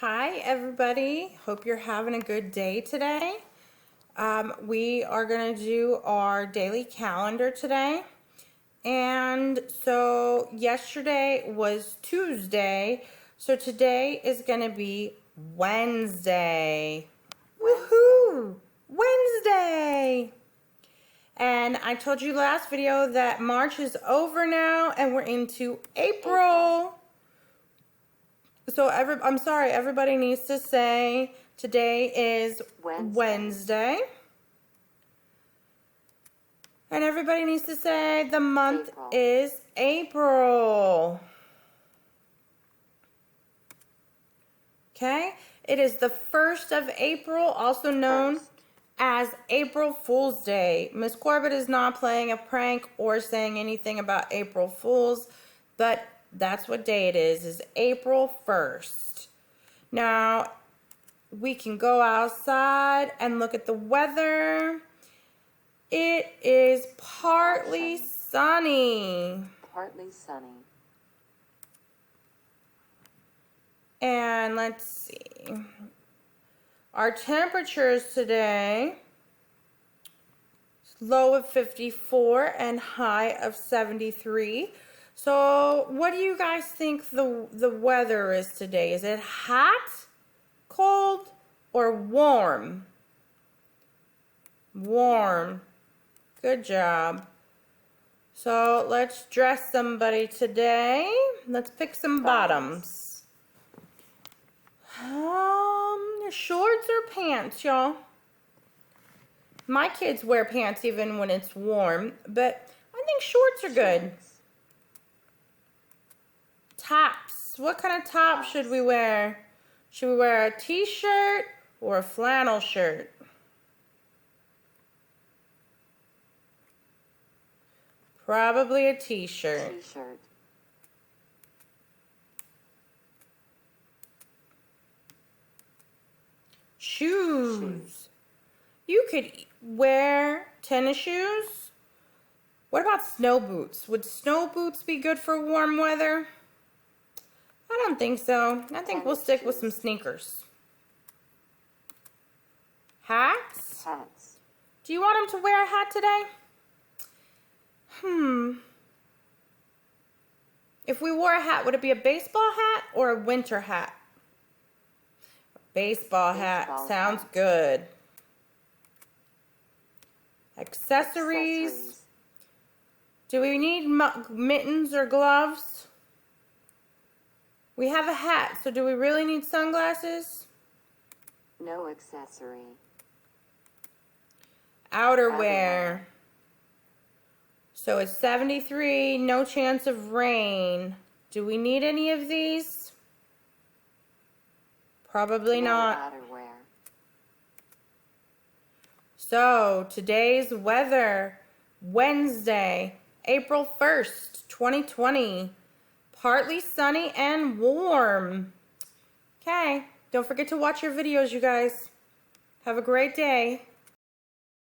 Hi everybody, hope you're having a good day today. We are going to do our daily calendar today. And so yesterday was Tuesday, so today is going to be Wednesday. Woohoo! Wednesday! And I told you last video that March is over now and we're into April. So I'm sorry, everybody needs to say today is Wednesday. And everybody needs to say the month is April. Okay? It is the 1st of April, also known as April Fool's Day. Miss Corbett is not playing a prank or saying anything about April Fools, but that's what day it is April 1st. Now, we can go outside and look at the weather. It is partly sunny. Partly sunny. And let's see. Our temperatures today, low of 54 and high of 73. So what do you guys think the weather is today? Is it hot, cold, or warm? Warm. Good job. So let's dress somebody today. Let's pick some bottoms. Shorts or pants, y'all? My kids wear pants even when it's warm, but I think shorts are good. Tops. What kind of top should we wear? Should we wear a t-shirt or a flannel shirt? Probably a t-shirt. T-shirt. Shoes. You could wear tennis shoes. What about snow boots? Would snow boots be good for warm weather? I don't think so. I think we'll stick with some sneakers. Hats? Hats. Do you want them to wear a hat today? If we wore a hat, would it be a baseball hat or a winter hat? Baseball hat. Sounds good. Accessories. Do we need mittens or gloves? We have a hat, so do we really need sunglasses? No accessory. Outerwear. So it's 73, no chance of rain. Do we need any of these? Probably not. Outerwear. So today's weather, Wednesday, April 1st, 2020. Partly sunny and warm. Okay, don't forget to watch your videos, you guys. Have a great day.